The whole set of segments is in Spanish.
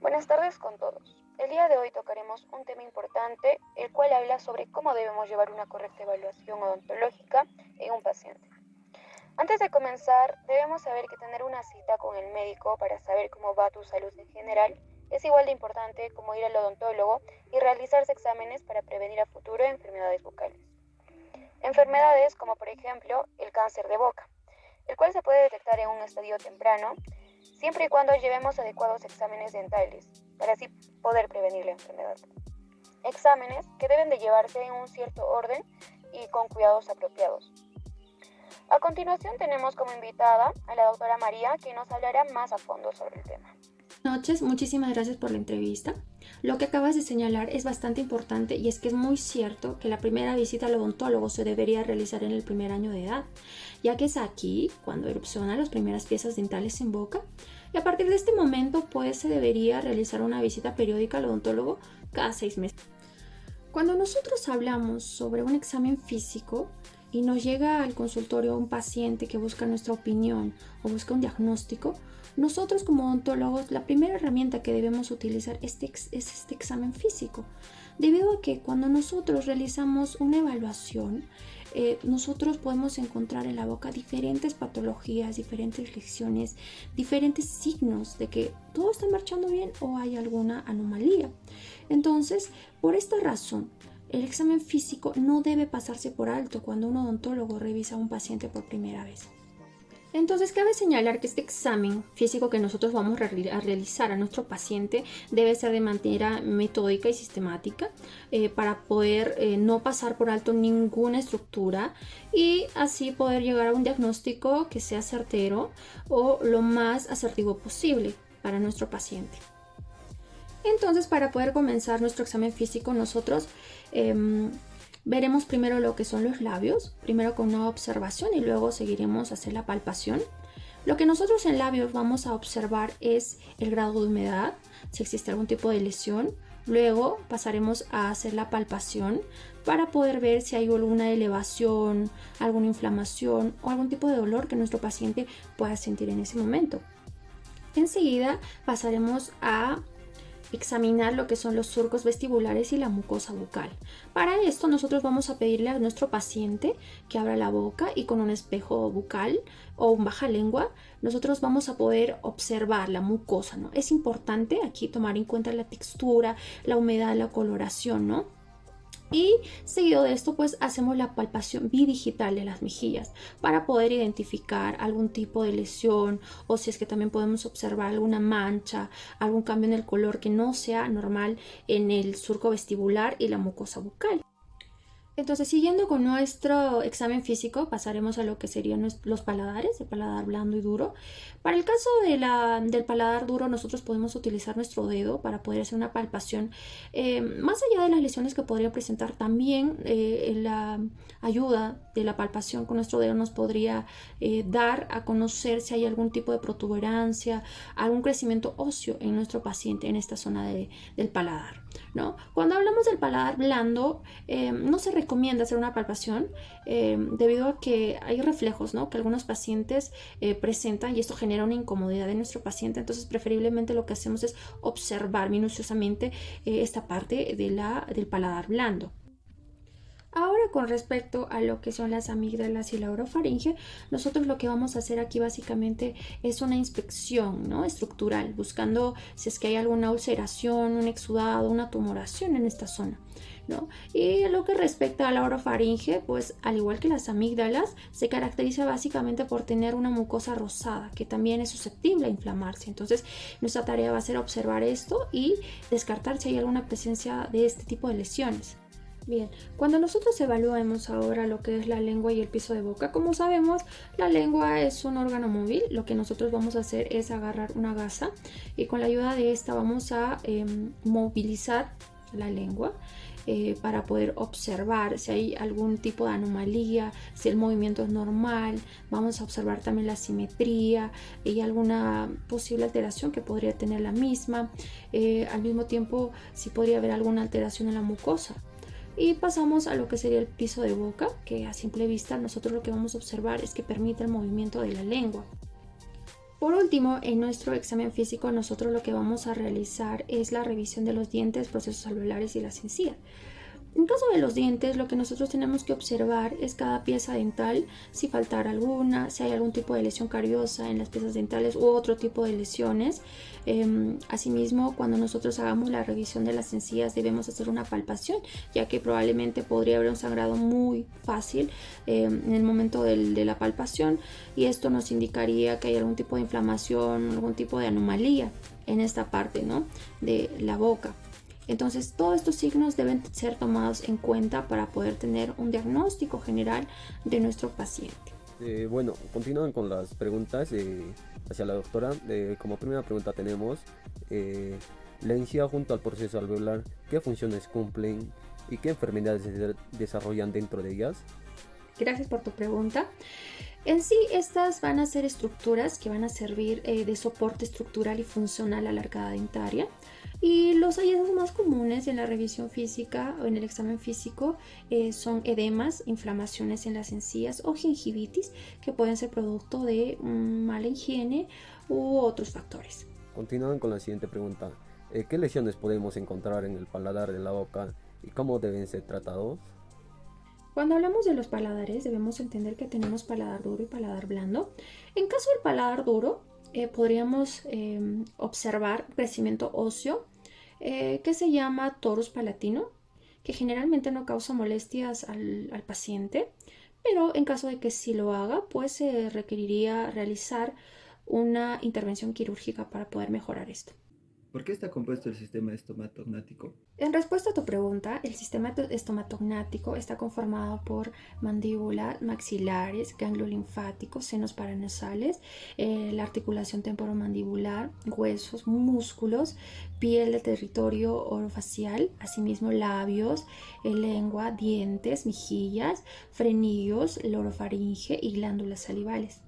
Buenas tardes con todos. El día de hoy tocaremos un tema importante, el cual habla sobre cómo debemos llevar una correcta evaluación odontológica en un paciente. Antes de comenzar, debemos saber que tener una cita con el médico para saber cómo va tu salud en general es igual de importante como ir al odontólogo y realizarse exámenes para prevenir a futuro enfermedades bucales. Enfermedades como por ejemplo el cáncer de boca, el cual se puede detectar en un estadio temprano siempre y cuando llevemos adecuados exámenes dentales para así poder prevenir la enfermedad. Exámenes que deben de llevarse en un cierto orden y con cuidados apropiados. A continuación tenemos como invitada a la doctora María, que nos hablará más a fondo sobre el tema. Buenas noches, muchísimas gracias por la entrevista. Lo que acabas de señalar es bastante importante y es que es muy cierto que la primera visita al odontólogo se debería realizar en el primer año de edad, ya que es aquí cuando erupcionan las primeras piezas dentales en boca y a partir de este momento pues se debería realizar una visita periódica al odontólogo cada 6 meses. Cuando nosotros hablamos sobre un examen físico y nos llega al consultorio un paciente que busca nuestra opinión o busca un diagnóstico, nosotros como odontólogos la primera herramienta que debemos utilizar es este examen físico, debido a que cuando nosotros realizamos una evaluación, nosotros podemos encontrar en la boca diferentes patologías, diferentes lesiones, diferentes signos de que todo está marchando bien o hay alguna anomalía. Entonces, por esta razón, el examen físico no debe pasarse por alto cuando un odontólogo revisa a un paciente por primera vez. Entonces, cabe señalar que este examen físico que nosotros vamos a realizar a nuestro paciente debe ser de manera metódica y sistemática para poder no pasar por alto ninguna estructura y así poder llegar a un diagnóstico que sea certero o lo más asertivo posible para nuestro paciente. Entonces, para poder comenzar nuestro examen físico, nosotros veremos primero lo que son los labios, primero con una observación y luego seguiremos a hacer la palpación. Lo que nosotros en labios vamos a observar es el grado de humedad, si existe algún tipo de lesión. Luego pasaremos a hacer la palpación para poder ver si hay alguna elevación, alguna inflamación o algún tipo de dolor que nuestro paciente pueda sentir en ese momento. Enseguida pasaremos a examinar lo que son los surcos vestibulares y la mucosa bucal. Para esto nosotros vamos a pedirle a nuestro paciente que abra la boca y con un espejo bucal o un baja lengua nosotros vamos a poder observar la mucosa, ¿no? Es importante aquí tomar en cuenta la textura, la humedad, la coloración, ¿no? Y seguido de esto pues hacemos la palpación bidigital de las mejillas para poder identificar algún tipo de lesión o si es que también podemos observar alguna mancha, algún cambio en el color que no sea normal en el surco vestibular y la mucosa bucal. Entonces, siguiendo con nuestro examen físico, pasaremos a lo que serían los paladares, el paladar blando y duro. Para el caso del paladar duro, nosotros podemos utilizar nuestro dedo para poder hacer una palpación. Más allá de las lesiones que podría presentar, también la ayuda de la palpación con nuestro dedo nos podría dar a conocer si hay algún tipo de protuberancia, algún crecimiento óseo en nuestro paciente en esta zona del paladar, ¿no? Cuando hablamos del paladar blando, no se recomienda hacer una palpación debido a que hay reflejos, ¿no? Que algunos pacientes presentan y esto genera una incomodidad en nuestro paciente. Entonces, preferiblemente lo que hacemos es observar minuciosamente esta parte del paladar blando. Ahora con respecto a lo que son las amígdalas y la orofaringe, nosotros lo que vamos a hacer aquí básicamente es una inspección, ¿no? Estructural, buscando si es que hay alguna ulceración, un exudado, una tumoración en esta zona, ¿no? Y lo que respecta a la orofaringe, pues al igual que las amígdalas, se caracteriza básicamente por tener una mucosa rosada que también es susceptible a inflamarse. Entonces, nuestra tarea va a ser observar esto y descartar si hay alguna presencia de este tipo de lesiones. Bien, cuando nosotros evaluemos ahora lo que es la lengua y el piso de boca, como sabemos, la lengua es un órgano móvil. Lo que nosotros vamos a hacer es agarrar una gasa y con la ayuda de esta vamos a movilizar la lengua para poder observar si hay algún tipo de anomalía, si el movimiento es normal. Vamos a observar también la simetría y alguna posible alteración que podría tener la misma. Al mismo tiempo, si podría haber alguna alteración en la mucosa. Y pasamos a lo que sería el piso de boca, que a simple vista nosotros lo que vamos a observar es que permite el movimiento de la lengua. Por último, en nuestro examen físico nosotros lo que vamos a realizar es la revisión de los dientes, procesos alveolares y las encías. En caso de los dientes, lo que nosotros tenemos que observar es cada pieza dental, si faltara alguna, si hay algún tipo de lesión cariosa en las piezas dentales u otro tipo de lesiones. Asimismo, cuando nosotros hagamos la revisión de las encías, debemos hacer una palpación, ya que probablemente podría haber un sangrado muy fácil en el momento de la palpación, y esto nos indicaría que hay algún tipo de inflamación, algún tipo de anomalía en esta parte, ¿no?, de la boca. Entonces, todos estos signos deben ser tomados en cuenta para poder tener un diagnóstico general de nuestro paciente. Bueno, continúan con las preguntas hacia la doctora. Como primera pregunta tenemos, la encía junto al proceso alveolar, ¿qué funciones cumplen y qué enfermedades se desarrollan dentro de ellas? Gracias por tu pregunta. En sí, estas van a ser estructuras que van a servir de soporte estructural y funcional a la arcada dentaria. Y los hallazgos más comunes en la revisión física o en el examen físico son edemas, inflamaciones en las encías o gingivitis, que pueden ser producto de mala higiene u otros factores. Continúan con la siguiente pregunta. ¿Qué lesiones podemos encontrar en el paladar de la boca y cómo deben ser tratados? Cuando hablamos de los paladares, debemos entender que tenemos paladar duro y paladar blando. En caso del paladar duro, podríamos observar crecimiento óseo que se llama torus palatino, que generalmente no causa molestias al paciente, pero en caso de que sí lo haga, pues se requeriría realizar una intervención quirúrgica para poder mejorar esto. ¿Por qué está compuesto el sistema estomatognático? En respuesta a tu pregunta, el sistema estomatognático está conformado por mandíbula, maxilares, ganglio linfático, senos paranasales, la articulación temporomandibular, huesos, músculos, piel de territorio orofacial, asimismo labios, lengua, dientes, mejillas, frenillos, la orofaringe y glándulas salivales.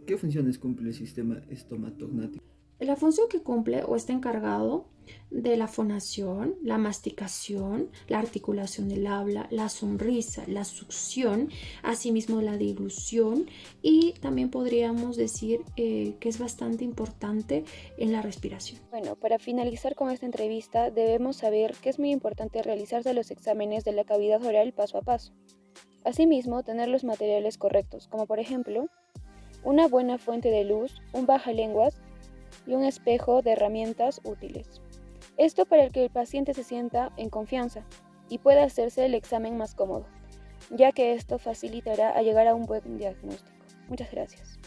¿Qué funciones cumple el sistema estomatognático? La función que cumple o está encargado de la fonación, la masticación, la articulación del habla, la sonrisa, la succión, asimismo la deglución, y también podríamos decir que es bastante importante en la respiración. Bueno, para finalizar con esta entrevista debemos saber que es muy importante realizarse los exámenes de la cavidad oral paso a paso. Asimismo, tener los materiales correctos, como por ejemplo, una buena fuente de luz, un bajalenguas y un espejo de herramientas útiles. Esto para que el paciente se sienta en confianza y pueda hacerse el examen más cómodo, ya que esto facilitará a llegar a un buen diagnóstico. Muchas gracias.